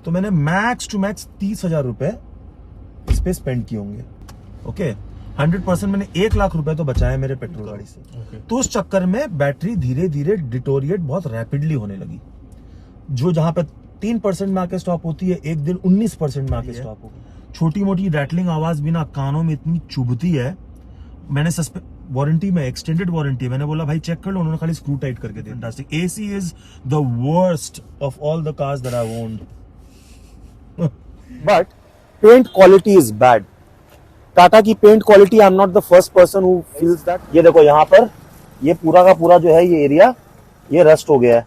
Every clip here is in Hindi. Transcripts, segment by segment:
तो मैंने मैक्स टू मैक्स 30,000 रुपए इस पे स्पेंड किए होंगे। ओके 100% मैंने 1 लाख रुपए तो बचाए मेरे पेट्रोल गाड़ी से। तो उस चक्कर में बैटरी धीरे धीरे डिटोरिएट बहुत रैपिडली होने लगी। जो जहां पे 3% में आके स्टॉप होती है, एक दिन 19% में आके स्टॉप होगी। छोटी मोटी रैटलिंग आवाज भी ना कानों में इतनी चुभती है। मैंने वारंटी में, एक्सटेंडेड वारंटी, मैंने बोला भाई चेक कर लो, उन्होंने खाली स्क्रू टाइट करके दिया। Fantastic. AC is the worst of all the cars that I owned, but paint quality is bad. Tata की paint quality, I am not the first person who feels that. ये देखो यहाँ पर ये पूरा का पूरा जो है ये एरिया ये रस्ट हो गया है।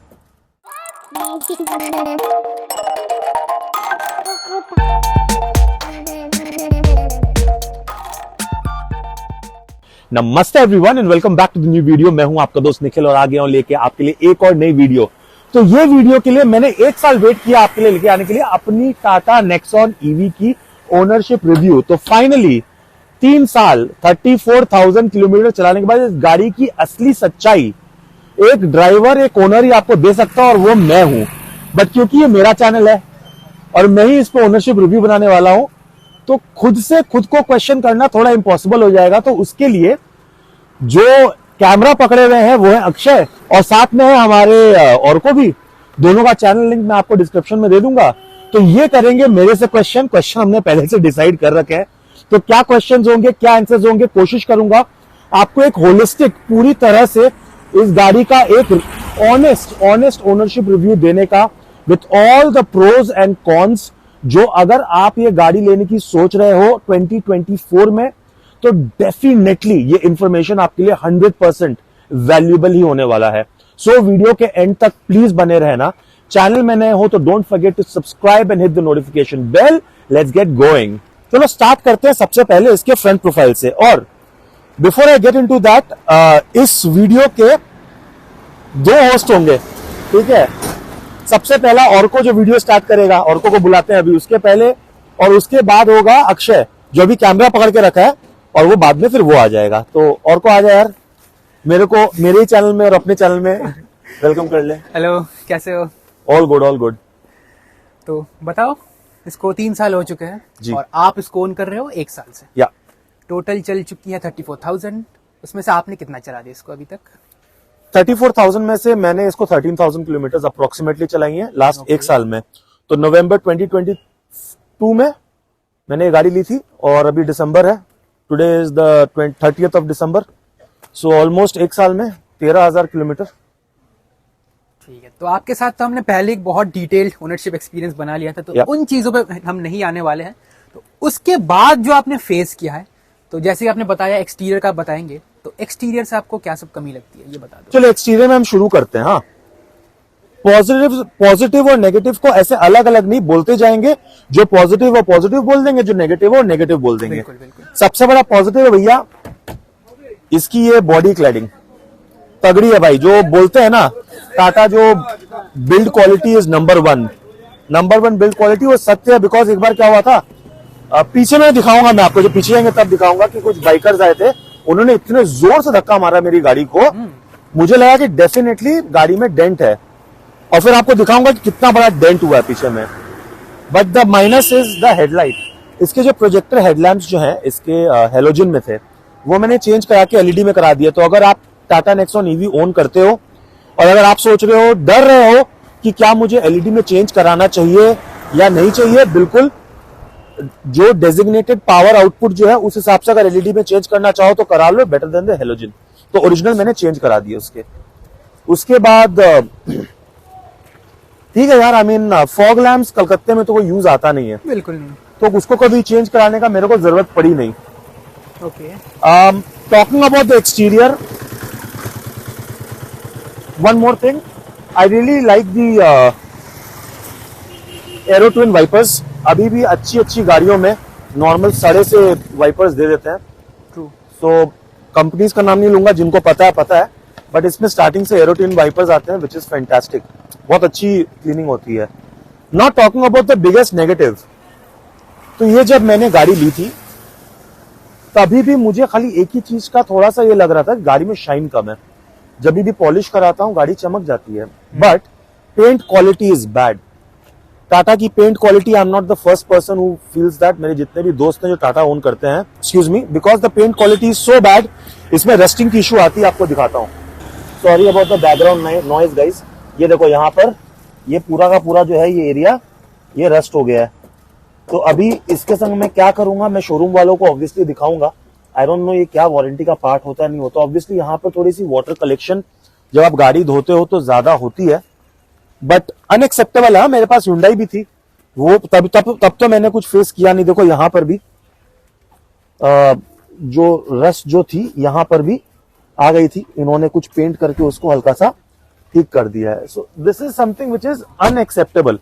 नमस्ते everyone and welcome back to the new video. मैं हूं आपका दोस्त निखिल और आ गया हूं लेके आपके लिए एक और नई वीडियो। तो ये वीडियो के लिए मैंने 1 साल वेट किया आपके लिए लेके आने के लिए अपनी टाटा नेक्सॉन ईवी की ओनरशिप रिव्यू। तो फाइनली 3 साल 34,000 किलोमीटर चलाने के बाद इस गाड़ी की असली सच्चाई एक ड्राइवर, एक ओनर ही आपको दे सकता है और वो मैं हूं। बट क्योंकि ये मेरा चैनल है और मैं ही इस पर ओनरशिप रिव्यू बनाने वाला हूं, तो खुद से खुद को क्वेश्चन करना थोड़ा इम्पॉसिबल हो जाएगा। तो उसके लिए जो कैमरा पकड़े हुए हैं वो है अक्षय और साथ में है हमारे और को भी। दोनों का चैनल लिंक मैं आपको डिस्क्रिप्शन में दे दूंगा। तो ये करेंगे मेरे से क्वेश्चन हमने पहले से डिसाइड कर रखे हैं। तो क्या क्वेश्चंस होंगे, क्या आंसर्स होंगे, कोशिश करूंगा आपको एक होलिस्टिक पूरी तरह से इस गाड़ी का एक ऑनेस्ट ओनरशिप रिव्यू देने का, with all the pros and cons. जो अगर आप ये गाड़ी लेने की सोच रहे हो 2024 में, तो डेफिनेटली ये इंफॉर्मेशन आपके लिए 100% वैल्यूएबल ही होने वाला है। सो वीडियो के एंड तक प्लीज बने रहना। चैनल में नए हो तो don't forget to subscribe and hit the notification bell. Let's get going. चलो स्टार्ट करते हैं सबसे पहले इसके फ्रंट प्रोफाइल से। और before I get into that, इस वीडियो के 2 होस्ट होंगे, ठीक है। सबसे पहला और को जो वीडियो स्टार्ट करेगा, और को बुलाते हैं अभी, उसके पहले, और उसके बाद होगा अक्षय जो अभी कैमरा पकड़ के रखा है, और वो बाद में फिर वो आ जाएगा। तो और को आ जाए यार, मेरे ही चैनल में और अपने चैनल में वेलकम कर ले। हेलो, कैसे हो? All good all good. तो बताओ, इसको 3 साल हो चुके हैं और आप इसको ओन कर रहे हो 1 साल से। या टोटल चल चुकी है 34,000। उसमें से आपने कितना चला दिया इसको अभी तक? 34,000 में से मैंने इसको 13,000 किलोमीटर अप्रोक्सीमेटली चलाई है लास्ट 1 साल में। तो नवंबर 2022 में मैंने ये गाड़ी ली थी और अभी दिसंबर है, today is the 30th of December. So almost 1 साल में 13,000 किलोमीटर। ठीक है, तो आपके साथ तो हमने पहले एक बहुत डिटेल्ड ओनरशिप एक्सपीरियंस बना लिया था, तो उन चीजों पे हम नहीं आने वाले हैं। तो उसके बाद जो आपने फेस किया है, तो जैसे आपने बताया एक्सटीरियर का बताएंगे, तो एक्सटीरियर से आपको क्या सब कमी लगती है ये बता दो। चलो एक्सटीरियर में हम शुरू करते हैं। हाँ, पॉजिटिव और नेगेटिव को ऐसे अलग अलग नहीं बोलते जाएंगे। जो पॉजिटिव है पॉजिटिव बोल देंगे, जो नेगेटिव है वो नेगेटिव बोल देंगे। बिल्कुल, बिल्कुल। सबसे बड़ा पॉजिटिव है भैया इसकी ये बॉडी क्लैडिंग तगड़ी है भाई। जो बोलते हैं ना टाटा जो build quality is number one build quality, वो सत्य है। बिकॉज एक बार क्या हुआ था, पीछे में दिखाऊंगा मैं आपको, जो पीछे जाएंगे तब दिखाऊंगा कि कुछ बाइकर्स आए थे, उन्होंने इतने जोर से धक्का मारा मेरी गाड़ी को, मुझे लगा कि डेफिनेटली गाड़ी में डेंट है। और फिर आपको दिखाऊंगा कि कितना बड़ा डेंट हुआ है पीछे में। But the minus is the headlight. इसके जो प्रोजेक्टर हेडलैम्प्स जो है इसके हेलोजन में थे, वो मैंने चेंज करा के एलईडी में करा दिया। तो अगर आप टाटा नेक्सॉन ईवी ओन करते हो और अगर आप सोच रहे हो, डर रहे हो कि क्या मुझे एलईडी में चेंज कराना चाहिए या नहीं चाहिए, बिल्कुल जो डेजिग्नेटेड पावर आउटपुट जो है उस हिसाब से अगर एलईडी में चेंज करना चाहो तो करा लो, बेटर देन द हेलोजन। तो ओरिजिनल मैंने चेंज करा दिए उसके बाद ठीक है यार। आई मीन फॉग लैम्प्स कलकत्ते में तो कोई यूज आता नहीं है, बिल्कुल नहीं, तो उसको कभी चेंज कराने का मेरे को जरूरत पड़ी नहीं। Okay. Talking about the exterior, one more thing, I really like the aero twin wipers. अभी भी अच्छी गाड़ियों में नॉर्मल सड़े से वाइपर्स दे देते हैं। ट्रू। सो कंपनीज का नाम नहीं लूंगा, जिनको पता है, बट इसमें स्टार्टिंग से एरो ट्विन वाइपर्स आते हैं, विच इज फैंटास्टिक। बहुत अच्छी क्लीनिंग होती है। Not talking about the biggest negative, तो ये जब मैंने गाड़ी ली थी तभी भी मुझे खाली एक ही चीज का थोड़ा सा ये लग रहा था, गाड़ी में शाइन कम है। जब भी पॉलिश कराता हूं गाड़ी चमक जाती है, but paint quality is bad. Tata की paint quality, I am not the first person who feels that. मेरे जितने भी दोस्त हैं जो टाटा ओन करते हैं, excuse me, because the paint quality is so bad, इसमें रस्टिंग की इशू आती है, आपको दिखाता हूँ। Sorry about the background noise guys. ये देखो यहाँ पर ये पूरा का पूरा जो है ये एरिया ये रस्ट हो गया है। तो अभी इसके संग मैं क्या करूंगा, मैं शोरूम वालों को ऑब्वियसली दिखाऊंगा। आई डोंट नो ये क्या वारंटी का पार्ट होता है नहीं होता। ऑब्वियसली यहाँ पर थोड़ी सी वाटर कलेक्शन जब आप गाड़ी धोते हो तो ज्यादा होती है, बट अनएक्सेप्टेबल है। मेरे पास हुंडई भी थी, वो तब तो मैंने कुछ फेस किया नहीं। देखो यहाँ पर भी जो रस्ट जो थी यहाँ पर भी आ गई थी, इन्होंने कुछ पेंट करके उसको हल्का सा ठीक कर दिया है। So this is something which is unacceptable.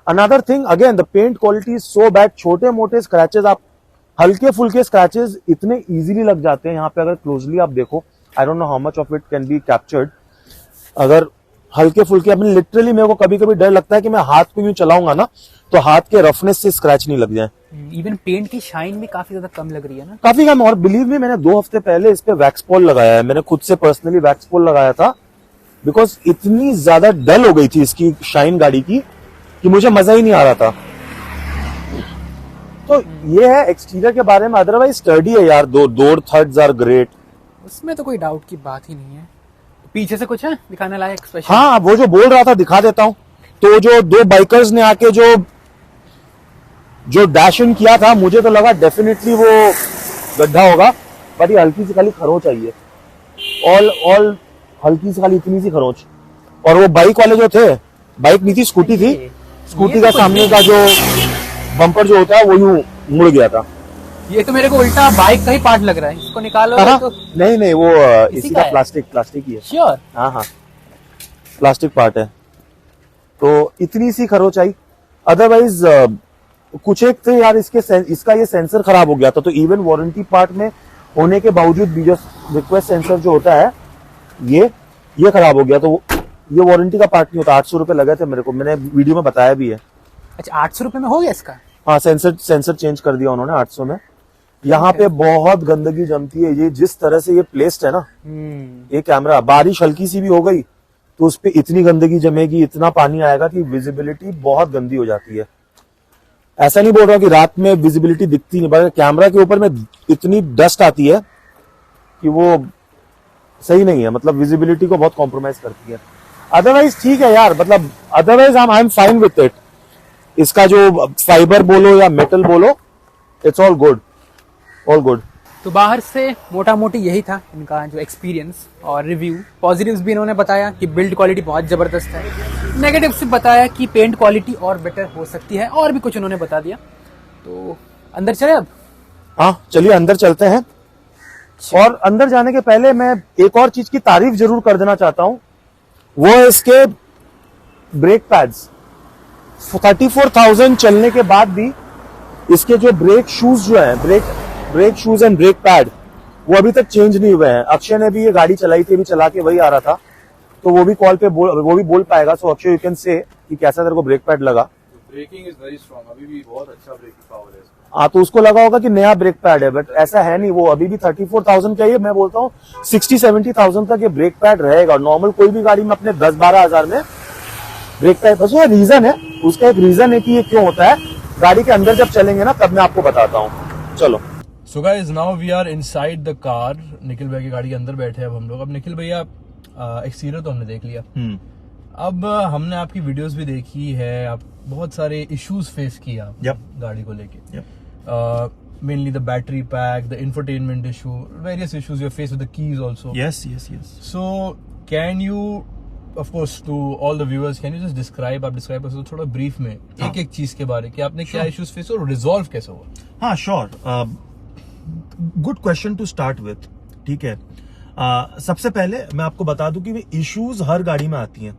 Another thing again, the paint quality is so bad. छोटे मोटे स्क्रैचेस, आप हल्के फुल्के स्क्रैचेस इतने इजीली लग जाते हैं यहाँ पे। अगर क्लोजली आप देखो, I don't know how much of it can be captured. अगर हल्के फुल्के, अपने लिटरली मेरे को कभी कभी डर लगता है कि मैं हाथ को यूं चलाऊंगा ना तो हाथ के रफनेस से स्क्रैच नहीं लग जाए। इवन पेंट की शाइन भी काफी ज्यादा कम लग रही है ना, काफी कम। और बिलीव मी, मैंने 2 हफ्ते पहले इस पे वैक्स पॉल लगाया है। मैंने खुद से पर्सनली वैक्स पॉल लगाया था, बिकॉज इतनी ज्यादा डल हो गई थी इसकी शाइन गाड़ी की कि मुझे मजा ही नहीं आ रहा था। तो ये है एक्सटीरियर के बारे में। अदरवाइज स्टर्डी है यार, डोर थर्ड्स आर ग्रेट, उसमें तो कोई डाउट की बात ही नहीं है। पीछे से कुछ है दिखाने लायक स्पेशल? हाँ, वो जो बोल रहा था दिखा देता हूं। तो जो 2 बाइकर्स ने आके जो डैश इन किया था, मुझे तो लगा डेफिनेटली वो गड्ढा होगा, पर ये हल्की सी खाली खरोच आई है। ऑल हल्की सी खाली इतनी सी खरोच। और वो बाइक वाले जो थे, बाइक नहीं थी स्कूटी थी, स्कूटी का सामने का जो बम्पर जो होता है वो यूं मुड़ गया था। ये तो मेरे को उल्टा बाइक का ही पार्ट लग रहा है, इसको निकालो तो। नहीं वो इसी का प्लास्टिक ही है। श्योर? हाँ प्लास्टिक पार्ट है। तो इतनी सी खरोच आई। अदरवाइज कुछ एक थे यार, इसका ये सेंसर खराब हो गया था। तो इवन वारंटी पार्ट में होने के बावजूद भी जो रिक्वेस्ट सेंसर जो होता है ये खराब हो गया। तो ये वारंटी का पार्ट नहीं होता। 800 रुपए लगे थे मेरे को, मैंने वीडियो में बताया भी है। अच्छा, 800 रुपए में हो गया इसका? हाँ, सेंसर चेंज कर दिया उन्होंने 800 में। यहाँ पे बहुत गंदगी जमती है। ये जिस तरह से ये प्लेस्ड है ना, ये कैमरा, बारिश हल्की सी भी हो गई तो उस पे इतनी गंदगी जमेगी, इतना पानी आएगा कि विजिबिलिटी बहुत गंदी हो जाती है। ऐसा नहीं बोल रहा कि रात में विजिबिलिटी दिखती नहीं, बल्कि कैमरा के ऊपर में इतनी डस्ट आती है कि वो सही नहीं है, मतलब विजिबिलिटी को बहुत कॉम्प्रोमाइज करती है। अदरवाइज ठीक है यार, मतलब otherwise I am fine with it. इसका जो फाइबर बोलो या मेटल बोलो, it's all good, all good. तो बाहर से मोटा मोटी यही था इनका जो एक्सपीरियंस और रिव्यू। पॉजिटिव्स भी इन्होंने बताया कि बिल्ड क्वालिटी बहुत जबरदस्त है, नेगेटिव्स बताया कि पेंट क्वालिटी और बेटर हो सकती है, और भी कुछ उन्होंने बता दिया। तो अंदर चले अब? हाँ चलिए अंदर चलते हैं। और अंदर जाने के पहले मैं एक और चीज की तारीफ जरूर कर देना चाहता हूं, वो है इसके ब्रेक पैड्स। 34,000 चलने के बाद भी इसके जो ब्रेक शूज जो है, brake shoes and brake pad, वो अभी तक चेंज नहीं हुए हैं। अक्षय ने भी ये गाड़ी चलाई थी, अभी चला के वही आ रहा था, तो वो भी कॉल पे वो भी बोल पाएगा। सो अक्षय, यू कैन से कि कैसा तेरे को ब्रेक पैड लगा? ब्रेकिंग इज वेरी स्ट्रांग, अभी भी बहुत अच्छा ब्रेकिंग पावर है इसका। हाँ, तो उसको लगा होगा कि नया ब्रेक पैड है, बट ऐसा है नहीं। वो अभी भी 34,000 का ही, मैं बोलता हूँ 60-70,000 तक ये ब्रेक पैड रहेगा। नॉर्मल कोई भी गाड़ी में अपने 10-12 हजार में ब्रेक पैड, बस वो रीजन है, उसका एक रीजन है कि ये क्यों होता है। गाड़ी के अंदर जब चलेंगे ना तब मैं आपको बताता हूँ। चलो। So guys, now we are inside the car. Nikhil भैया की गाड़ी के अंदर बैठे हैं अब हम लोग। अब निखिल भैया, एक्सटीरियर तो हमने देख लिया, अब हमने आपकी वीडियोस भी देखी है, आप बहुत सारे इश्यूज फेस किए आप गाड़ी को लेके। Mainly the battery pack, the infotainment issue, various issues you face with the keys also. Yes. So can you, of course, to all the viewers, can you just describe कर थोड़ा ब्रीफ में एक एक चीज के बारे कि आपने क्या इश्यूज फेस और रिजॉल्व कैसे हुआ? हाँ sure, good question to start with. ठीक है, सबसे पहले मैं आपको बता दूं कि इश्यूज हर गाड़ी में आती हैं।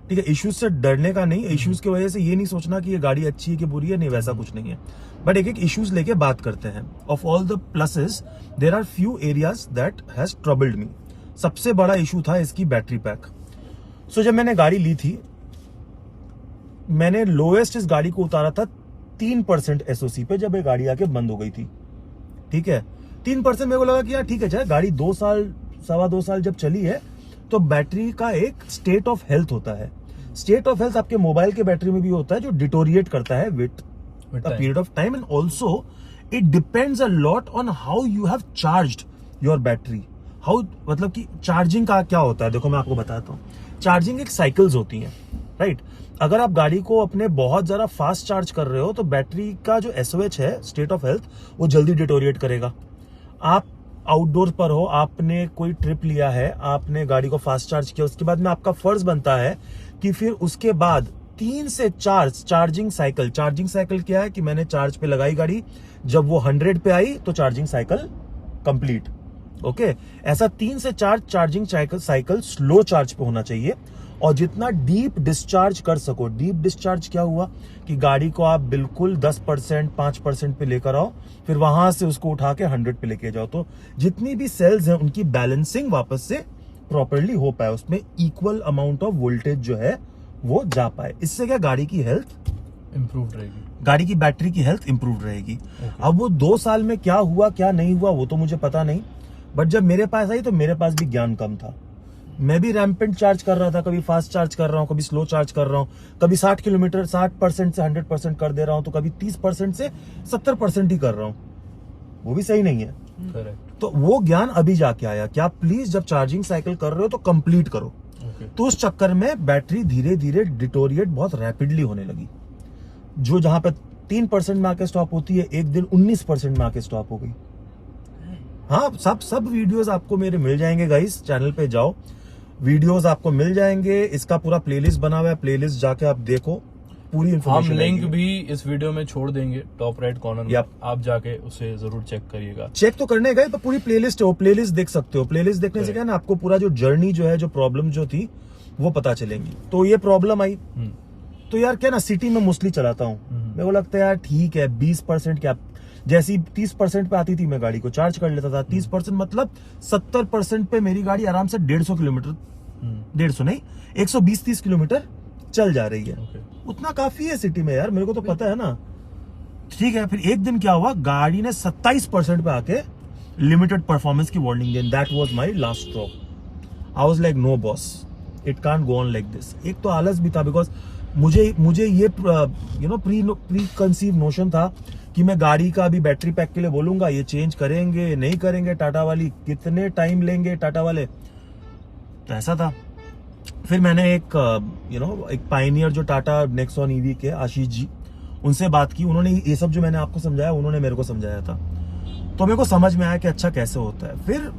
ठीक है, इश्यूज से डरने का नहीं, इश्यूज की वजह से ये नहीं सोचना कि ये गाड़ी अच्छी है कि बुरी है, नहीं, वैसा कुछ नहीं है। बट एक एक इश्यूज लेके बात करते हैं। Of all the pluses there are few areas that has troubled me. सबसे बड़ा इशू था इसकी बैटरी पैक। सो जब मैंने गाड़ी ली थी, मैंने लोएस्ट इस गाड़ी को उतारा था 3% एसओसी पे, जब ये गाड़ी आके बंद हो गई थी। ठीक है, 3% मेरे को लगा कि यार ठीक है, चाहे गाड़ी 2 साल 2.25 साल जब चली है तो बैटरी का एक स्टेट ऑफ हेल्थ होता है। स्टेट ऑफ हेल्थ आपके मोबाइल के बैटरी में भी होता है, जो डिटोरिएट करता है with With a time. period of time, and also it depends a lot on how you have charged your battery. How, मतलब कि चार्जिंग का क्या होता है, देखो मैं आपको बताता हूँ. चार्जिंग एक साइकिल्स होती हैं, राइट? अगर आप गाड़ी को अपने बहुत ज्यादा फास्ट चार्ज कर रहे हो तो बैटरी का जो SOH है, स्टेट ऑफ हेल्थ, वो जल्दी डिटोरिएट करेगा. आप आउटडोर पर हो, आपने कोई ट्रिप लिया है, आपने गाड़ी को फास्ट चार्ज किया, उसके बाद में आपका फर्ज बनता है कि फिर उसके बाद 3 से 4 चार्जिंग साइकिल क्या है कि मैंने चार्ज पे लगाई गाड़ी, जब वो 100 पे आई तो चार्जिंग साइकिल कंप्लीट. ओके, ऐसा 3 से 4 चार्जिंग साइकिल स्लो चार्ज पे होना चाहिए. और जितना डीप डिस्चार्ज कर सको. डीप डिस्चार्ज क्या हुआ कि गाड़ी को आप बिल्कुल 10%, 5% पे लेकर आओ, फिर वहां से उसको उठा के 100 पे लेके जाओ, तो जितनी भी सेल्स हैं उनकी बैलेंसिंग वापस से प्रॉपरली हो पाए, उसमें इक्वल अमाउंट ऑफ वोल्टेज जो है वो जा पाए. इससे क्या, गाड़ी की हेल्थ इम्प्रूव रहेगी, गाड़ी की बैटरी की हेल्थ इंप्रूव रहेगी. अब वो 2 साल में क्या हुआ क्या नहीं हुआ वो तो मुझे पता नहीं, बट जब मेरे पास आई तो मेरे पास भी ज्ञान कम था. मैं भी रैम्पेंट चार्ज कर रहा था, कभी फास्ट चार्ज कर रहा हूँ, कभी स्लो चार्ज कर रहा हूँ, कभी 60 किलोमीटर 60% से 100% कर दे रहा हूँ, तो कभी 30% से 70% ही कर रहा हूँ. वो भी सही नहीं है. करेक्ट. तो वो ज्ञान अभी जाके आया कि आप प्लीज जब चार्जिंग साइकिल कर रहे हो तो कंप्लीट करो. तो उस चक्कर में बैटरी धीरे धीरे डिटोरिएट बहुत रैपिडली होने लगी. जो जहां पे 3% में आके स्टॉप होती है, एक दिन 19% में आके स्टॉप हो गई. हाँ, सब वीडियोस आपको मेरे मिल जाएंगे गाइस, चैनल पे जाओ, वीडियोस आपको मिल जाएंगे. इसका पूरा प्लेलिस्ट बना हुआ है, प्लेलिस्ट जाके आप देखो, पूरी हम इन्फॉर्मेशन. लिंक भी इस वीडियो में छोड़ देंगे टॉप राइट कॉर्नर में. Yep. आप जाके उसे जरूर चेक करिएगा. चेक तो करने गए, तो पूरी प्लेलिस्ट है, वो प्लेलिस्ट देख सकते हो. प्लेलिस्ट देखने से क्या है ना, आपको पूरा जो जर्नी जो है, जो प्रॉब्लम जो थी वो पता चलेंगी. तो ये प्रॉब्लम आई, तो यार क्या ना, सिटी में मोस्टली चलाता हूँ, मेरे को लगता है यार ठीक है 20% क्या, जैसी 30% पे आती थी मैं गाड़ी को चार्ज कर लेता था. 30% मतलब 70% पे मेरी गाड़ी आराम से 150 किलोमीटर, 150 नहीं 120-30 किलोमीटर चल जा रही है. उतना काफी है सिटी में यार, मेरे को तो पता है ना. ठीक है, फिर एक दिन क्या हुआ, गाड़ी ने 27% पे आके लिमिटेड परफॉर्मेंस की वार्निंग दी. That was my last straw. I was like no boss, it can't go on like this. एक तो आलस भी था, बिकॉज मुझे ये प्री कंसीव नोशन था कि मैं गाड़ी का अभी बैटरी पैक के लिए बोलूंगा, ये चेंज करेंगे नहीं करेंगे, टाटा वाली कितने टाइम लेंगे टाटा वाले, तो ऐसा था. फिर मैंने एक पायनियर जो टाटा नेक्सॉन ईवी के आशीष जी, उनसे बात की. उन्होंने ये सब जो मैंने आपको समझाया उन्होंने मेरे को समझाया था, तो मेरे को समझ में आया कि अच्छा कैसे होता है. फिर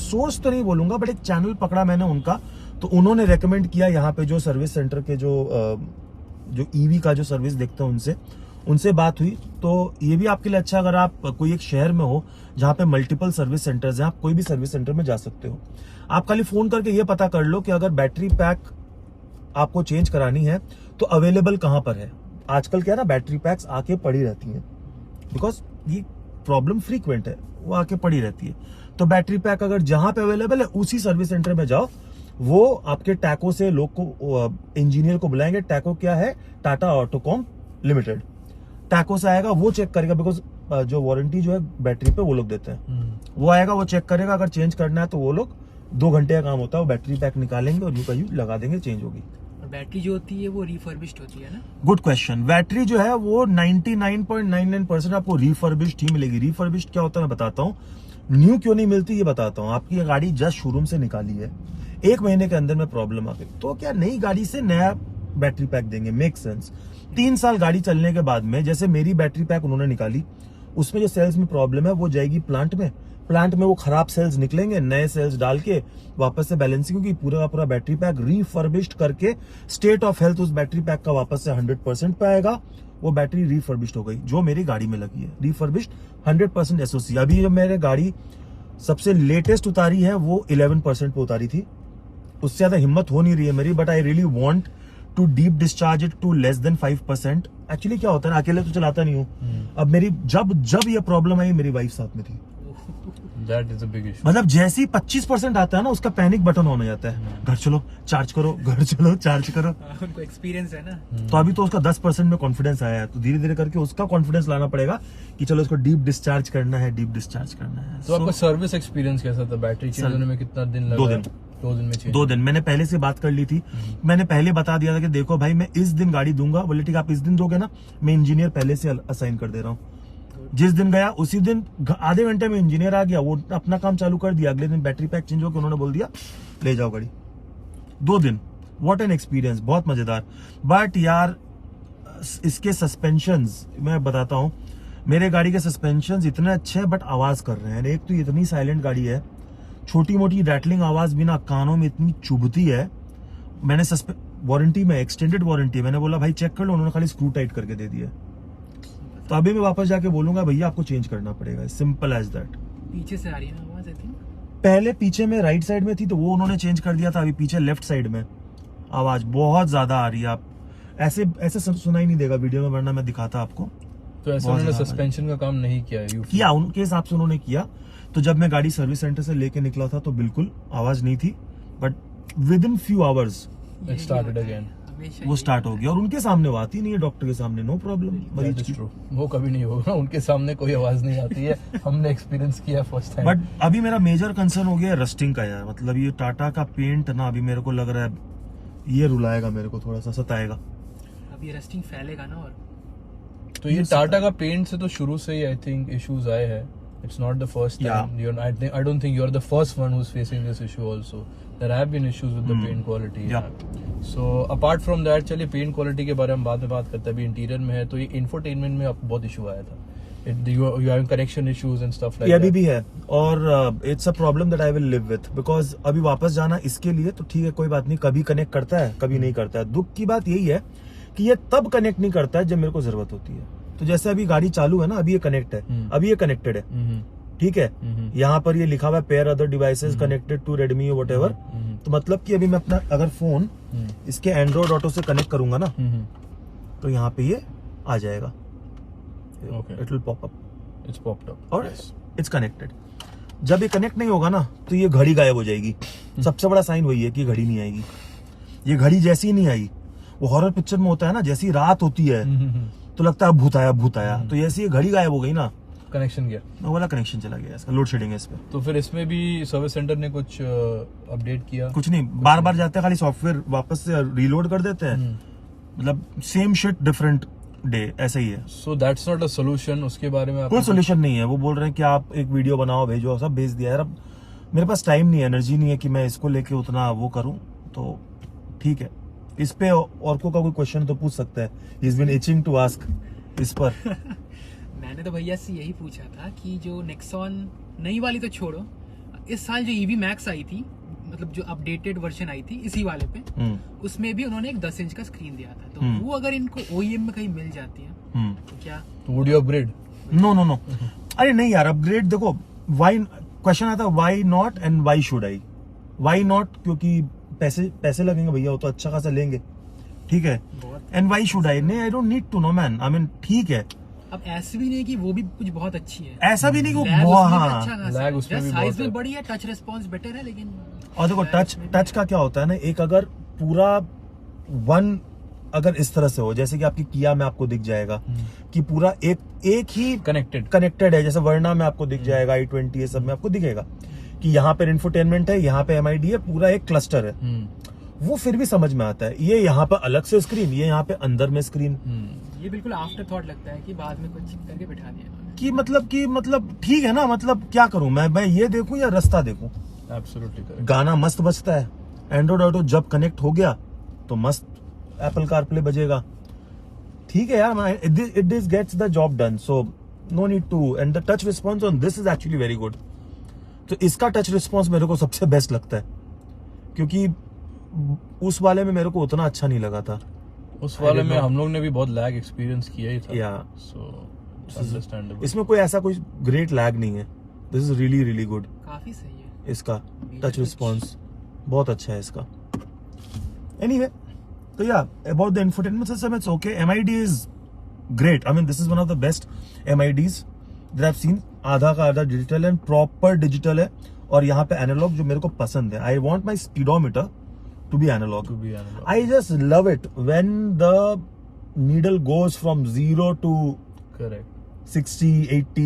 सोर्स तो नहीं बोलूंगा, बट एक चैनल पकड़ा मैंने उनका, तो उन्होंने रेकमेंड किया यहाँ पे जो सर्विस सेंटर के जो ईवी का जो सर्विस देखते हैं उनसे बात हुई. तो ये भी आपके लिए अच्छा, अगर आप कोई एक शहर में हो जहाँ पे मल्टीपल सर्विस सेंटर्स हैं, आप कोई भी सर्विस सेंटर में जा सकते हो. आप खाली फोन करके ये पता कर लो कि अगर बैटरी पैक आपको चेंज करानी है तो अवेलेबल कहाँ पर है. आजकल क्या है ना, बैटरी पैक्स आके पड़ी रहती हैं, बिकॉज ये प्रॉब्लम फ्रीक्वेंट है, वो आके पड़ी रहती है. तो बैटरी पैक अगर जहां पे अवेलेबल है उसी सर्विस सेंटर में जाओ, वो आपके टैको से लोग को, इंजीनियर को बुलाएंगे. टैको क्या है, टाटा ऑटोकॉम लिमिटेड. टैको से आएगा, वो चेक करेगा, बिकॉज जो वारंटी जो है बैटरी पे वो लोग देते हैं, वो आएगा, वो चेक करेगा. अगर चेंज करना है तो वो लोग 2 घंटे का काम होता है, वो बैटरी पैक निकालेंगे और यूं का यूं लगा देंगे, चेंज होगी. बैटरी जो होती है वो रिफर्बिश्ड होती है ना? Good question. बैटरी जो है वो 99.99% आपको रिफर्बिश्ड ही मिलेगी. रिफर्बिश्ड क्या होता है मैं बताता हूँ, न्यू क्यों नहीं मिलती ये बताता हूँ. आपकी गाड़ी जस्ट शोरूम से निकाली है, 1 महीने के अंदर में प्रॉब्लम आ गई, तो क्या नई गाड़ी से नया बैटरी पैक देंगे? Make sense. 3 साल गाड़ी चलने के बाद में, जैसे मेरी बैटरी पैक उन्होंने निकाली, उसमें जो सेल्स में प्रॉब्लम है वो जाएगी प्लांट में. प्लांट में वो खराब सेल्स निकलेंगे, नए सेल्स डाल के वापस से बैलेंसिंग होगी, पूरा का पूरा बैटरी पैक रिफर्बिश्ड करके स्टेट ऑफ हेल्थ उस बैटरी पैक का वापस से 100% पे आएगा. वो बैटरी रिफर्बिश्ड हो गई, जो मेरी गाड़ी में लगी है. Refurbished 100% SOC. अभी जो मैंने गाड़ी सबसे लेटेस्ट उतारी है वो 11% पे उतारी थी, उससे ज्यादा हिम्मत हो नहीं रही है मेरी, but I really want to deep discharge it to less than 5%. Actually क्या होता है ना, अकेले तो चलाता नहीं हूँ. अब मेरी जब ये प्रॉब्लम आई, मेरी वाइफ साथ में थी. That is a big issue. मतलब जैसे ही 25% आता है ना, उसका पैनिक बटन ऑन हो जाता है, घर चलो चार्ज करो, घर चलो चार्ज करो. उनको एक्सपीरियंस है ना. तो अभी तो उसका 10% में कॉन्फिडेंस आया है, तो धीरे धीरे करके उसका कॉन्फिडेंस लाना पड़ेगा कि चलो इसको डीप डिस्चार्ज करना है, डीप डिस्चार्ज करना है. तो आपका सर्विस एक्सपीरियंस कैसा था? बैटरी चेंज होने में कितना दिन लगा? 2 दिन. 2 दिन में चेंज? 2 दिन। मैंने पहले से बात कर ली थी, मैंने पहले बता दिया था कि देखो भाई मैं इस दिन गाड़ी दूंगा। बोले ठीक है आप इस दिन दोगे ना, मैं इंजीनियर पहले से असाइन कर दे रहा हूँ। जिस दिन गया उसी दिन आधे घंटे में इंजीनियर आ गया, वो अपना काम चालू कर दिया। अगले दिन बैटरी पैक चेंज हो गया, उन्होंने बोल दिया ले जाओ गाड़ी। 2 दिन, व्हाट एन एक्सपीरियंस, बहुत मजेदार। बट यार इसके सस्पेंशंस मैं बताता हूँ, मेरे गाड़ी के सस्पेंशंस इतने अच्छे हैं बट आवाज कर रहे हैं। एक तो इतनी साइलेंट गाड़ी है, छोटी मोटी रैटलिंग आवाज भी ना कानों में इतनी चुभती है। मैंने वारंटी में, एक्सटेंडेड वारंटी, मैंने बोला भाई चेक कर लो, उन्होंने खाली स्क्रू टाइट करके दे दिया। तो अभी मैं वापस जाके बोलूंगा भैया आपको चेंज करना पड़ेगा, सिंपल एज दैट। पीछे से आ रही है ना आवाज, आई थिंक पहले पीछे में राइट साइड में थी तो वो उन्होंने चेंज कर दिया था, अभी पीछे लेफ्ट साइड में आवाज बहुत ज्यादा आ रही है। आप ऐसे ऐसे सुनाई नहीं देगा वीडियो में, वरना मैं दिखाता आपको। तो ऐसे उन्होंने सस्पेंशन का काम नहीं किया है? किया, उनके हिसाब से उन्होंने किया। तो जब मैं गाड़ी सर्विस सेंटर से लेके निकला था तो बिल्कुल आवाज नहीं थी, but with in few hours it started again, वो स्टार्ट हो गया। और उनके सामने वो आती नहीं है, डॉक्टर के सामने नो प्रॉब्लम मरीज की। वो कभी नहीं होगा, उनके सामने कोई आवाज नहीं आती है। हमने एक्सपीरियंस किया फर्स्ट टाइम। बट अभी मेरा मेजर कंसर्न हो गया रस्टिंग का यार। मतलब ये टाटा का पेंट ना, अभी मेरे को लग रहा है ये रुलाएगा, मेरे को थोड़ा सा सताएगा। अभी रस्टिंग फैलेगा ना। और तो ये टाटा का पेंट से तो शुरू से ही आई थिंक इश्यूज आए हैं। It's not the first time. I don't think you're the first one who's facing this issue also. There have been issues with the paint quality. Yeah. So apart from that, चलिए paint quality के बारे में बाद में बात करते हैं। अभी इंटीरियर में है तो ये इंफोटेनमेंट में आपको बहुत इशू आया था। You having connection issues and stuff like ये that. अभी भी है और it's a problem that I will live with, because अभी वापस जाना इसके लिए तो ठीक है, कोई बात नहीं, कभी कनेक्ट करता है कभी नहीं करता है। दुख की बात यही है कि ये तब कनेक्ट नहीं करता है जब मेरे को जरूरत होती है। तो जैसे अभी गाड़ी चालू है ना, अभी ये कनेक्ट है, अभी ये कनेक्टेड है, ठीक है। यहाँ पर ये लिखा हुआ है pair other devices connected to Redmi और व्हाटएवर। तो मतलब कि अभी मैं अपना अगर फोन इसके एंड्रॉइड ऑटो से कनेक्ट करूंगा ना तो यहाँ पे ये आ जाएगा, it will pop up, It's popped up. और इट्स कनेक्टेड। जब ये कनेक्ट नहीं होगा ना तो ये घड़ी गायब हो जाएगी। सबसे बड़ा साइन वही है कि घड़ी नहीं आएगी। ये घड़ी जैसी ही नहीं आई, वो हॉरर पिक्चर में होता है ना, जैसी रात होती है तो लगता है भूत आया भूत आया, तो जैसे ये घड़ी गायब हो गई ना, कनेक्शन गया, वो वाला कनेक्शन चला गया इसका, लोड शेडिंग है इस पे। तो फिर इसमें भी सर्विस सेंटर ने कुछ अपडेट किया? कुछ नहीं, बार बार जाते हैं, खाली सॉफ्टवेयर वापस से रीलोड कर देते हैं, मतलब सेम शिट डिफरेंट डे, ऐसा ही है। So that's not a solution. उसके बारे में कोई सोल्यूशन नहीं है। वो बोल रहे हैं कि आप एक वीडियो बनाओ भेजो, सब भेज दिया यार। अब मेरे पास टाइम नहीं है, एनर्जी नहीं है कि मैं इसको लेके उतना वो करूं। तो ठीक है, इस पे और को का कोई क्वेश्चन तो पूछ सकता है, he is been itching to ask इस पर। मैंने तो भैया से यही पूछा था कि जो नेक्सॉन नई वाली तो छोड़ो, इस साल जो ईवी मैक्स आई थी, मतलब जो अपडेटेड वर्जन आई थी इसी वाले पे, उसमें भी उन्होंने एक 10 इंच का स्क्रीन दिया था। तो वो अगर इनको OEM में कहीं मिल जाती है तो क्या वुड यू अपग्रेड? नो अरे नहीं यार, अपग्रेड देखो, व्हाई क्वेश्चन आता है, why not and why should I. Why not क्योंकि पैसे लगेंगे भैया, वो तो अच्छा खासा लेंगे, ठीक है। एंड व्हाई शुड आई, नहीं I don't need to know man, I mean ठीक है। अब ऐसे भी नहीं कि वो भी कुछ बहुत अच्छी है, ऐसा भी नहीं कि लैग वो उसमें भी हाँ, अच्छा खासा लैग है, उसमें भी साइज बहुत भी है। बड़ी है, टच रिस्पॉन्स बेटर है, लेकिन और देखो टच का क्या होता है ना, एक अगर पूरा वन अगर इस तरह से हो, जैसे कि आपकी किया में आपको दिख जाएगा कि पूरा एक ही कनेक्टेड है, जैसे वर्ना में आपको दिख जाएगा, i20 ये सब में आपको दिखेगा कि यहाँ पे इंफोटेनमेंट है, यहाँ पे MID है, पूरा एक क्लस्टर है, वो फिर भी समझ में आता है। ये यहाँ पे अलग से स्क्रीन, ये यहाँ पे अंदर में स्क्रीन, ये बिल्कुल आफ्टर थॉट लगता है कि बाद में कुछ करके बिठा दिया कि मतलब ठीक है ना, मतलब क्या करूं मैं ये देखूं या रास्ता देखूं? एब्सोल्युटली। गाना मस्त बजता है, एंड्रॉइड ऑटो जब कनेक्ट हो गया तो मस्त एप्पल कारप्ले बजेगा, ठीक है यार, it this gets the job done, so no need to. And the touch response on this is actually very good. तो इसका टच रिस्पॉन्स मेरे को सबसे बेस्ट लगता है, क्योंकि उस वाले में मेरे को उतना अच्छा नहीं लगा था। उस वाले में हम लोग ने भी बहुत लैग एक्सपीरियंस किया ही था, या सो अंडरस्टैंडेबल। इसमें कोई ऐसा कोई ग्रेट लैग नहीं है, this is really really good. काफी सही है इसका टच रिस्पॉन्स बहुत अच्छा है इसका। एनीवे, तो या about the infotainment system it's okay. MID is great, I mean this is one of the best MIDs that I have seen. आधा का आधा डिजिटल एंड प्रॉपर डिजिटल है, और यहाँ पे एनालॉग जो मेरे को पसंद है। I want my speedometer to be analog. I just love it when the needle goes from 0 to correct 60, 80.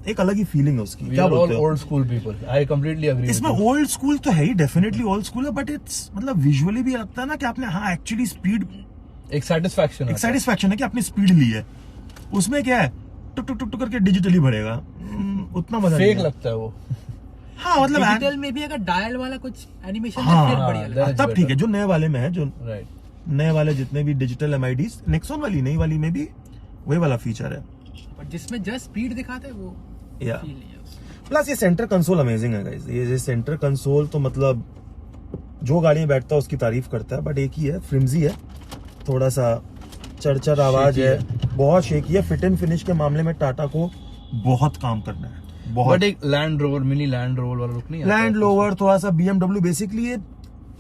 एक अलग ही फीलिंग है उसकी। क्या बोलते हो? Old school people, I completely agree. इसमें ओल्ड स्कूल तो है ही, डेफिनेटली ओल्ड स्कूल है, बट इट्स मतलब विजुअली भी लगता है ना कि आपने हाँ एक्चुअली स्पीड, एक सेटिस्फैक्शन है कि आपने स्पीड ली है। उसमें क्या है, टुक टुक टुक टुक करके डिजिटली बढ़ेगा, उतना मजा फेक नहीं है। लगता है वो। हाँ मतलब डिजिटल में भी अगर डायल वाला कुछ एनिमेशन हाँ, फिर बढ़िया लगता है। तब ठीक है। जो नए वाले में है, जो राइट, नए वाले जितने भी डिजिटल एमआईडीज, नेक्सॉन वाली नई वाली में भी वही वाला फीचर है। पर जिसमें जस्ट स्पीड दिखाता है वो या फील नहीं है उसमें। प्लस ये सेंटर कंसोल अमेजिंग है गाइस। ये सेंटर कंसोल तो मतलब जो गाड़ी में बैठता है उसकी तारीफ करता है, बट एक ही है, फ्लिमजी है, थोड़ा सा चरचर आवाज है, बहुत शेकी है। फिट एंड फिनिश के मामले में टाटा को बहुत काम करना है, बहुत। बट एक land rover, mini land rover वाला लुक नहीं आता? लैंड रोवर, थोड़ा सा BMW, basically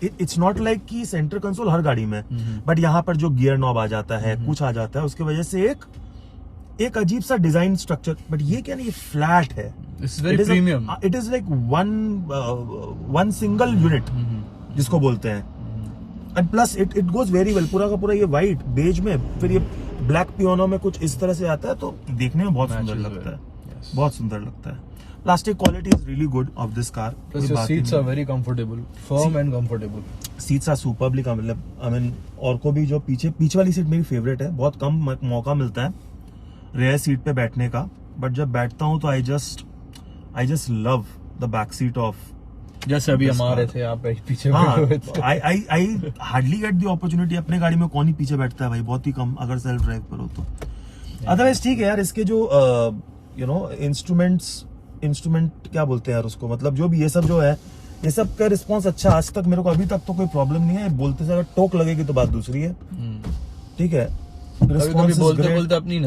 it's not like कि सेंटर कंसोल हर गाड़ी में, बट यहाँ पर जो गियर नॉब आ जाता है, कुछ आ जाता है, उसकी वजह से एक अजीब सा डिजाइन स्ट्रक्चर। बट ये क्या नहीं, ये फ्लैट है, This is very premium. It is like one single unit जिसको बोलते हैं। And plus it goes very well, पूरा का पूरा ये व्हाइट बेज में, फिर ये ब्लैक पियोनो में कुछ इस तरह से आता है, तो देखने में बहुत सुंदर लगता है, बहुत सुंदर लगता है। Plastic quality is really good of this car. Plus your seats are very comfortable, firm and comfortable. Seats are superbly, मतलब आई मीन, और को भी जो पीछे वाली सीट मेरी फेवरेट है। बहुत कम मौका मिलता है रेयर सीट पे बैठने का, बट जब बैठता हूँ तो I just love the back seat of. जैसे अभी हम आ रहे थे, आप पीछे हाँ, बैठे हुए थे। I hardly get the opportunity. अपने गाड़ी में कौन ही पीछे बैठता है भाई, बहुत ही कम, अगर सेल्फ ड्राइव पर हो तो। अदरवाइज ठीक है यार। इसके जो यू नो इंस्ट्रूमेंट क्या बोलते हैं यार उसको, मतलब जो भी ये सब जो है, ये सब का रिस्पॉन्स अच्छा। आज तक मेरे को अभी तक तो कोई प्रॉब्लम नहीं है। बोलते से अगर टोक लगेगी तो बात दूसरी है, ठीक है। कभी बोलते बोलते अपनी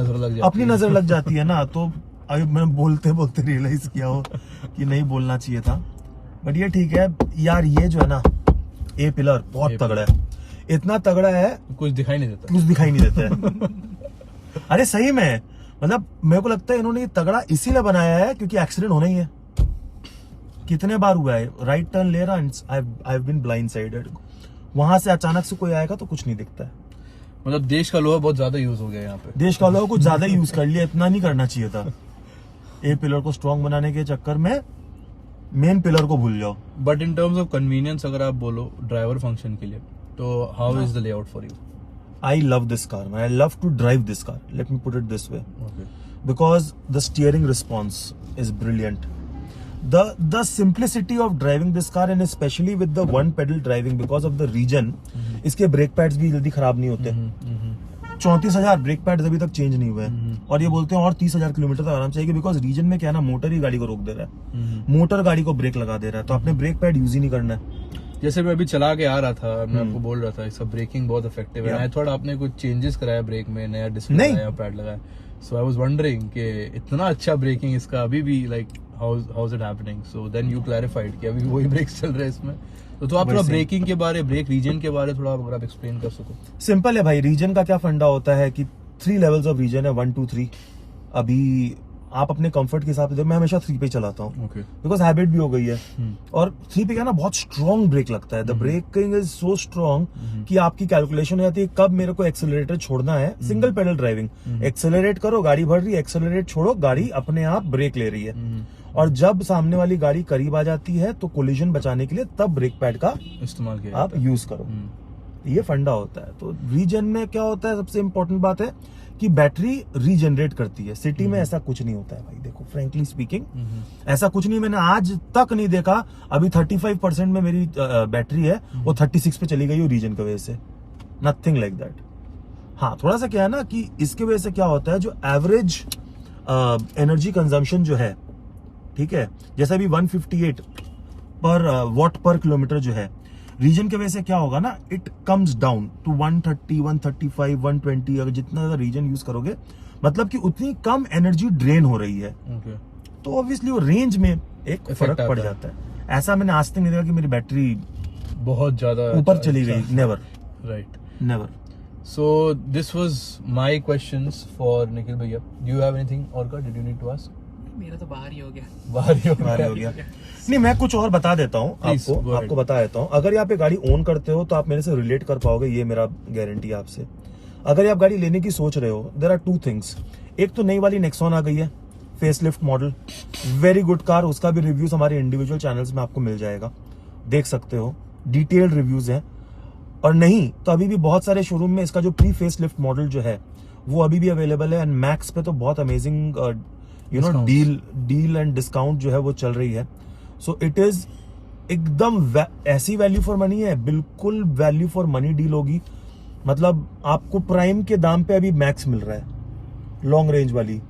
नजर लग जाती है ना, तो अभी मैंने बोलते बोलते रियलाइज किया हो कि नहीं बोलना चाहिए था, बट ये ठीक है यार। ये जो है ना, ए पिलर बहुत तगड़ा है, इतना तगड़ा है कुछ दिखाई नहीं देता है। अरे सही में, मतलब मेरे को लगता है इन्होंने ये तगड़ा इसीलिए बनाया है क्योंकि एक्सीडेंट होना ही है। कितने बार हुआ है, राइट टर्न ले रहा, I have been blind sided, वहां से अचानक से कोई आएगा तो कुछ नहीं दिखता है। मतलब देश का लोहा बहुत ज्यादा यूज हो गया यहाँ पे। देश का लोहा कुछ ज्यादा यूज कर लिया, इतना नहीं करना चाहिए था। ए पिलर को स्ट्रॉन्ग बनाने के चक्कर में मेन पिलर को भूल जाओ। But in terms of convenience अगर आप बोलो ड्राइवर फंक्शन के लिए, तो how is the layout for you? I love this car, man. I love to drive this car. Let me put it this way. Okay. Because the steering response is brilliant. The simplicity of driving this car, and especially with the one pedal driving, because of the region, इसके ब्रेक पैड्स भी जल्दी खराब नहीं होते। 34,000 ब्रेक पैड्स अभी तक चेंज नहीं हुए हैं, और ये बोलते हैं और 30,000 किलोमीटर तक आराम चाहिए, बिकॉज रीजन में क्या है ना, मोटर ही गाड़ी को रोक दे रहा है, मोटर गाड़ी को ब्रेक लगा दे रहा है, तो आपने ब्रेक पैड यूज ही नहीं करना है। जैसे मैं अभी चला के आ रहा था, मैं आपको बोल रहा था इसका ब्रेकिंग बहुत इफेक्टिव है। आई थॉट आपने कुछ चेंजेस कराया ब्रेक में, नया डिस्प्ले लगाया, पैड लगाया, सो आई वाज वंडरिंग कि इतना अच्छा ब्रेकिंग इसका अभी भी, like how is it happening? So then you clarified कि अभी वही ब्रेक्स चल रहे हैं इसमें। तो आप थोड़ा ब्रेकिंग के बारे, ब्रेक रीजन के बारे थोड़ा अगर आप एक्सप्लेन कर सको। सिंपल है भाई, रीजन का क्या फंडा होता है कि 3 लेवल्स ऑफ रीजन है, 1 2 3। अभी आप अपने कंफर्ट के हिसाब से, मैं हमेशा 3 पे चलाता हूँ, बिकॉज हैबिट भी हो गई है। और 3 पे क्या ना, बहुत स्ट्रॉन्ग ब्रेक लगता है। The braking is so strong कि आपकी कैलकुलेशन हो जाती है कब मेरे को एक्सेलरेटर छोड़ना है। सिंगल पेडल ड्राइविंग, एक्सेलरेट करो, गाड़ी बढ़ रही है, एक्सेलरेट छोड़ो, गाड़ी अपने आप ब्रेक ले रही है। और जब सामने वाली गाड़ी करीब आ जाती है तो कोलिजन बचाने के लिए तब ब्रेक पैड का इस्तेमाल किया आप यूज करो। ये फंडा होता है। तो रीजन में क्या होता है, सबसे इंपॉर्टेंट बात है कि बैटरी रीजनरेट करती है। सिटी में ऐसा कुछ नहीं होता है भाई, देखो फ्रैंकली स्पीकिंग ऐसा कुछ नहीं, मैंने आज तक नहीं देखा। अभी 35% में मेरी बैटरी है, वो 36 पे चली गई हो रीजन की वजह से, नथिंग लाइक दैट। हाँ, थोड़ा सा क्या है ना कि इसके वजह से क्या होता है, जो एवरेज एनर्जी कंजम्पशन जो है, ठीक है, जैसे अभी 158 पर वॉट पर किलोमीटर जो है, रीजन की वजह से क्या होगा ना, इट कम्स डाउन टू 130, 135, 120। अगर जितना ज्यादा रीजन यूज करोगे, मतलब कि उतनी कम एनर्जी ड्रेन हो रही है, तो ऑब्वियसली वो रेंज में एक फर्क पड़ जाता है। ऐसा मैंने आज तक नहीं देखा कि मेरी बैटरी बहुत ज्यादा ऊपर चली गई, never, right, never. So this was my questions for Nikhil भैया। डू यू हैव एनीथिंग और का, did you need to ask? मेरा तो बाहर ही हो गया। बाहर ही हो गया। नहीं, मैं कुछ और बता देता हूँ आपको बता देता हूँ। अगर आप ये गाड़ी ओन करते हो तो आप मेरे से रिलेट कर पाओगे, ये मेरा गारंटी है आपसे। अगर आप गाड़ी लेने की सोच रहे हो, देयर आर 2 थिंग्स। एक तो नई वाली नेक्सॉन आ गई है, facelift model, very good car. उसका भी रिव्यूज हमारे इंडिविजुअल चैनल्स में आपको मिल जाएगा, देख सकते हो, डिटेल्ड रिव्यूज हैं। और नहीं तो अभी भी बहुत सारे शोरूम में इसका जो प्री फेसलिफ्ट मॉडल जो है वो अभी भी अवेलेबल है, एंड मैक्स पे तो बहुत amazing you know deal and discount जो है वो चल रही है। सो इट इज एकदम ऐसी वैल्यू फॉर मनी है, बिल्कुल वैल्यू फॉर मनी डील होगी। मतलब आपको प्राइम के दाम पे अभी मैक्स मिल रहा है, लॉन्ग रेंज वाली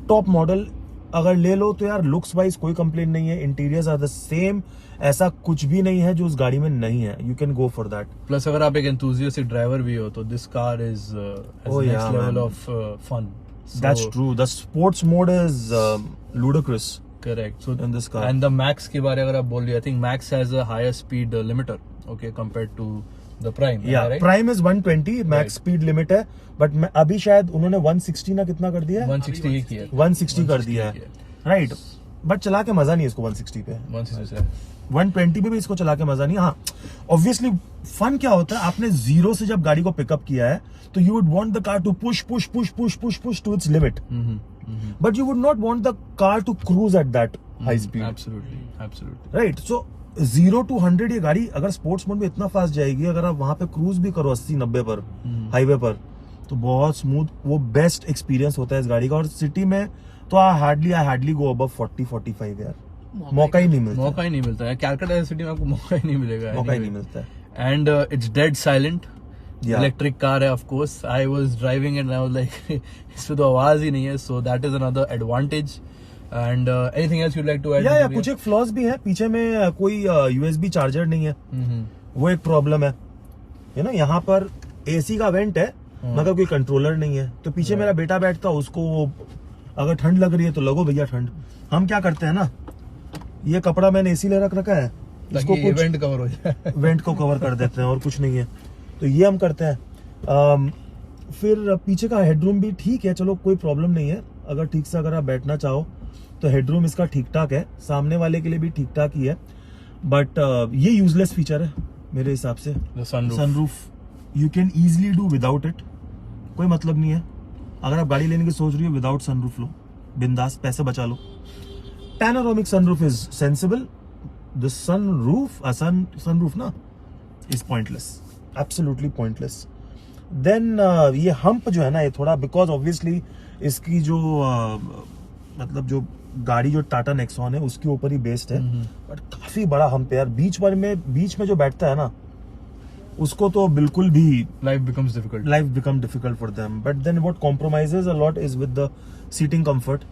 टॉप मॉडल अगर ले लो तो यार लुक्स वाइज कोई कंप्लेन नहीं है, इंटीरियर्स आर द सेम, ऐसा कुछ भी नहीं है जो उस गाड़ी में नहीं है, you can go for that. Plus अगर आप एक एंथुसियास्टिक ड्राइवर भी हो तो this car is next level of fun. That's true, the sports mode is ludicrous. Correct. So in this car. And the Max के बारे अगर आप बोल रहे हो, I think Max has a higher speed limiter, okay, compared to the Prime. Yeah, right? Prime is 120, Max speed limit है, but अभी शायद उन्होंने 160 ना कितना कर दिया है? 160 ही किया है। 160 कर दिया है, राइट। बट चला के मजा नहीं है इसको 160 पे। 120 पे भी इसको चला के मजा नहीं। हाँ, ऑब्वियसली फन क्या होता है, आपने जीरो से जब गाड़ी को पिकअप किया है तो you would want the car to push push push push push push to its limit, but you would not want the car to cruise at that high speed. Absolutely right. So 0 to 100 ये गाड़ी अगर स्पोर्ट्स मोड में इतना फास्ट जाएगी, अगर आप वहां पे क्रूज भी करो 80-90 पर हाईवे पर, तो बहुत स्मूथ, वो बेस्ट एक्सपीरियंस होता है इस गाड़ी का। और सिटी में तो आई हार्डली गो अबव 40-45 यार, मौका ही नहीं मिलता है। कैलकाटा सिटी में आपको मौका ही नहीं मिलेगा, मौका ही नहीं मिलता है। And it's dead silent. Yeah. Electric car है, of course. I was driving and I was like इसमें तो आवाज ही नहीं है, so that is another advantage. And anything else you'd like to add? या कुछ एक फ्लॉज भी है, पीछे में कोई यूएसबी चार्जर नहीं है, वो एक प्रॉब्लम है। यू नो, यहाँ पर एसी का वेंट है मगर कोई कंट्रोलर नहीं है, तो पीछे मेरा बेटा बैठता, उसको अगर ठंड लग रही है तो लगो भैया ठंड। हम क्या करते हैं ना, ये कपड़ा मैंने एसी ले रखा है, इसको कुछ वेंट कवर हो जाए, वेंट को कवर कर देते हैं और कुछ नहीं है, तो ये हम करते हैं। फिर पीछे का हेडरूम भी ठीक है, चलो कोई प्रॉब्लम नहीं है, अगर ठीक से अगर आप बैठना चाहो तो हेडरूम इसका ठीक ठाक है, सामने वाले के लिए भी ठीक ठाक ही है। बट ये यूजलेस फीचर है मेरे हिसाब से। Sunroof you can easily do without it, कोई मतलब नहीं है। अगर आप गाड़ी लेने की सोच रही हो, विदाउट सनरूफ लो, बिंदास, पैसे बचा लो। Panoramic sunroof is sensible, the sunroof ना is pointless, absolutely pointless. Then ये हम्प जो है ना, ये थोड़ा, बिकॉज ऑब्वियसली इसकी जो मतलब जो गाड़ी जो टाटा नेक्सॉन है उसके ऊपर ही बेस्ड है, बट काफी बड़ा हम्प है यार। बीच में जो बैठता है ना, उसको तो बिल्कुल भी life become difficult for them. But then what compromises a lot is with the seating comfort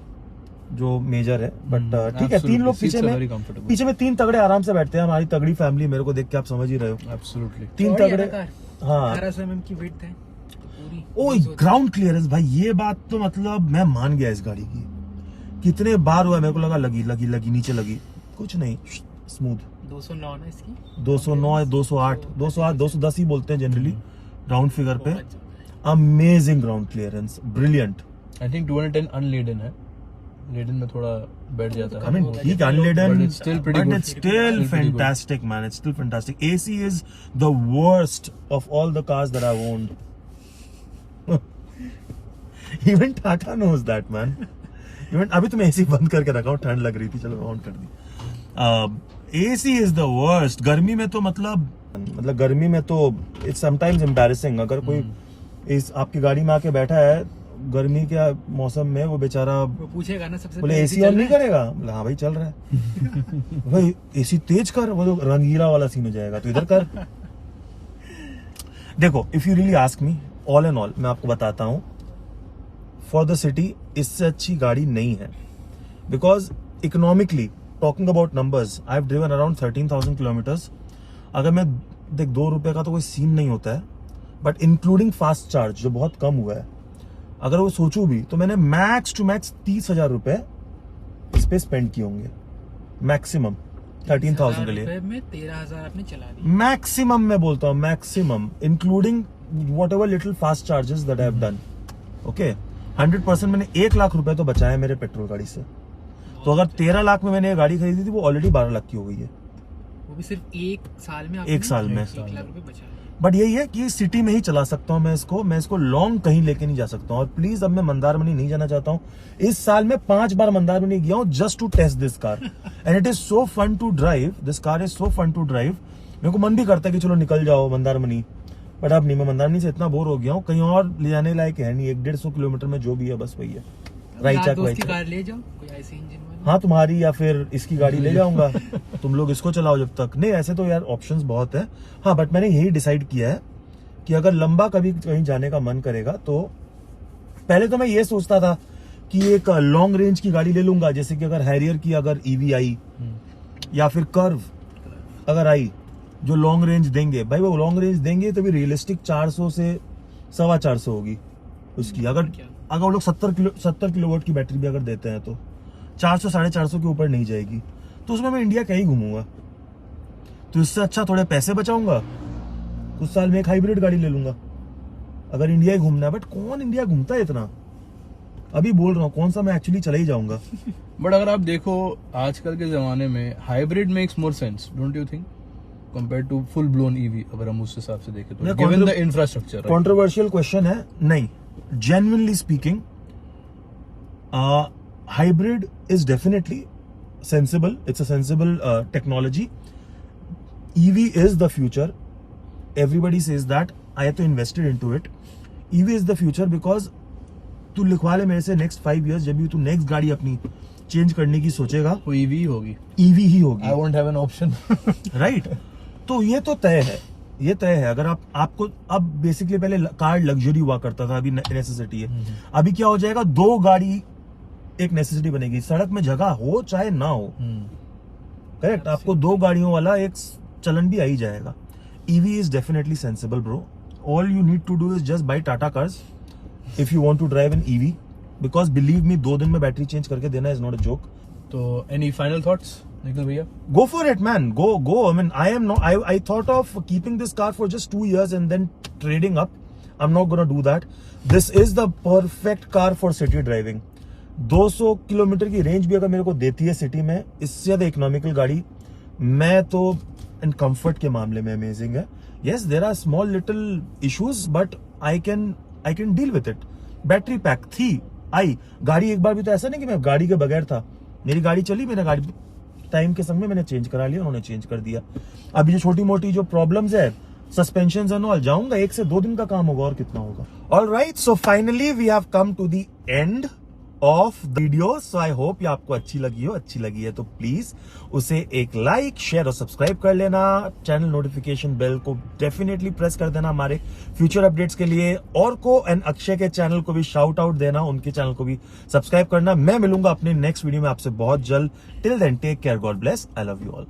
जो मेजर है। बट ठीक है, 3 लोग पीछे में 3 तगड़े आराम से बैठते हैं। हमारी तगड़ी फैमिली, मेरे को देख के आप समझ ही रहे हो। एब्सोल्युटली 3 तगड़े। हाँ, 1800 mm की विड्थ है पूरी। ओ ग्राउंड क्लियरेंस भाई, ये बात तो मतलब मैं मान गया इस गाड़ी की। कितने बार हुआ मेरे को लगा लगी नीचे लगी, कुछ नहीं, स्मूथ। 209 है इसकी, 209, 208, 210 ही बोलते हैं जनरली राउंड फिगर पे। Amazing ground clearance, brilliant. I think 210 unladen है, लेडन में थोड़ा बैठ जाता है। I mean, ठीक unladen, but it's still pretty but good. it's still fantastic, man. It's still fantastic. AC is the worst of all the cars that I've owned. Even Tata knows that, man. Even अभी तो मैं AC बंद करके रखा हूँ, ठंड लग रही थी, चलो ऑन कर दी। AC is the worst. गर्मी में तो मतलब गर्मी में तो it's sometimes embarrassing। अगर कोई इस आपकी गाड़ी में आके बैठा है गर्मी के मौसम में, वो बेचारा वो पूछेगा ना सबसे बोले एसी ऑन नहीं करेगा, बोले हाँ भाई चल रहा है। भाई एसी तेज कर, वो तो रंगीला वाला सीन हो जाएगा, तो इधर कर। देखो, if you really ask me, all and all मैं आपको बताता हूँ, फॉर द सिटी इससे अच्छी गाड़ी नहीं है। Because economically talking about numbers, I have driven around 13,000 kilometres. अगर मैं देख 2 रुपए का तो कोई सीन नहीं होता है, बट इंक्लूडिंग फास्ट चार्ज जो बहुत कम हुआ है, अगर वो सोचूं भी तो मैंने मैक्स टू मैक्स 30,000 रुपए इस पे स्पेंड किए होंगे, मैक्सिमम 13,000 के लिए। में 13,000 आपने चला दिया, मैक्सिमम मैं बोलता हूँ, maximum including what ever little fast charges that I have done. Okay, 100% मैंने 1 लाख रुपए तो बचाए मेरे पेट्रोल गाड़ी से। तो अगर 13 लाख में मैंने ये गाड़ी खरीदी थी, वो ऑलरेडी 12 लाख की हो गई है, वो भी सिर्फ 1 साल में। 1 साल में 1 लाख रुपए बचा। बट यही है कि सिटी में ही चला सकता हूँ मैं इसको लॉन्ग कहीं लेके नहीं जा सकता हूँ। और प्लीज अब मैं मंदारमनी नहीं जाना चाहता हूँ। इस साल में 5 बार मंदारमनी गया हूँ just to test this car and it is so fun to drive. This car is so fun to drive. मेरे को मन भी करता है कि चलो निकल जाओ मंदारमनी, बट अब नहीं, मैं मंदारमनी से इतना बोर हो गया हूँ, कहीं और ले जाने लायक है नहीं। 150 किलोमीटर में जो भी है बस वही है। दोस्त की कार ले जाओ, कोई ऐसी इंजन वाली। हाँ, तुम्हारी या फिर इसकी गाड़ी ले जाऊंगा, तुम लोग इसको चलाओ जब तक। नहीं, ऐसे तो यार ऑप्शंस बहुत है। हाँ, बट मैंने यही डिसाइड किया है कि अगर लंबा कभी कहीं जाने का मन करेगा तो पहले तो मैं ये सोचता था कि एक लॉन्ग रेंज की गाड़ी ले लूंगा, जैसे कि अगर हैरियर की अगर ईवी आई या फिर कर्व अगर आई जो लॉन्ग रेंज देंगे, भाई वो लॉन्ग रेंज देंगे तो भी रियलिस्टिक 400 से 450 होगी उसकी। अगर वो लोग 70 किलोवाट की बैटरी भी अगर देते हैं तो 400 450 के ऊपर नहीं जाएगी। तो उसमें मैं इंडिया क्या ही घूमूंगा, तो इससे अच्छा थोड़े पैसे बचाऊंगा, कुछ साल में एक हाइब्रिड गाड़ी ले लूंगा अगर इंडिया ही घूमना है। बट कौन इंडिया घूमता है इतना, अभी बोल रहा हूँ कौन सा, मैं एक्चुअली चला ही जाऊंगा। बट अगर आप देखो आजकल के जमाने में hybrid makes more sense, don't you think, compare to full blown EV, अगर हम उस हिसाब से देखें तो, given the infrastructure. Controversial question है, नहीं, genuinely speaking hybrid is definitely sensible. It's a sensible technology. EV is the future. Everybody says that. I have to invested into it. EV is the future because तू लिखवा ले मेरे से next 5 years जब भी तू नेक्स्ट गाड़ी अपनी चेंज करने की सोचेगा वो EV ही होगी, EV ही होगी। I won't have an option. Right तो ये तो तय है, ये तय है। अगर आपको अब बेसिकली पहले कार लग्जरी हुआ करता था, अभी नेसेसिटी है। अभी क्या हो जाएगा, 2 गाड़ी एक नेसेसिटी बनेगी, सड़क में जगह हो चाहे ना हो। करेक्ट, आपको 2 गाड़ियों वाला एक चलन भी आ ही जाएगा। EV is definitely sensible bro. All you need to do is just buy Tata cars if you want to drive an EV, because believe me 2 दिन में बैटरी चेंज करके देना इज नॉट अ जोक। तो एनी फाइनल थॉट्स निखिल भैया? Go for it, man. Go. I mean, I thought of keeping this car for just 2 years and then trading up. I'm not gonna do that. This is the perfect car for city driving. 200 kilometre की रेंज भी अगर मेरे को देती है सिटी में, इससे ज्यादा इकोनॉमिकल गाड़ी मैं तो एंड कंफर्ट के मामले में अमेजिंग है। Yes, there are small little issues, but I can deal with it. Battery pack थी, आई गाड़ी एक बार भी तो ऐसा नहीं कि मैं गाड़ी के बगैर था, मेरी गाड़ी चली, मेरा गाड़ी टाइम के संग में मैंने चेंज करा लिया, उन्होंने चेंज कर दिया। अभी जो छोटी मोटी जो प्रॉब्लम्स है, सस्पेंशन एंड ऑल, जाऊंगा 1 से 2 दिन का काम होगा और कितना होगा। Alright, so finally we have come to the end of the video. So I hope ये आपको अच्छी लगी है तो प्लीज उसे एक लाइक, शेयर और सब्सक्राइब कर लेना। चैनल नोटिफिकेशन बेल को डेफिनेटली प्रेस कर देना हमारे फ्यूचर अपडेट्स के लिए। और को एंड अक्षय के चैनल को भी शाउट आउट देना, उनके चैनल को भी सब्सक्राइब करना। मैं मिलूंगा अपने नेक्स्ट वीडियो में आपसे बहुत जल्द। Till then take care, God bless, I love you all.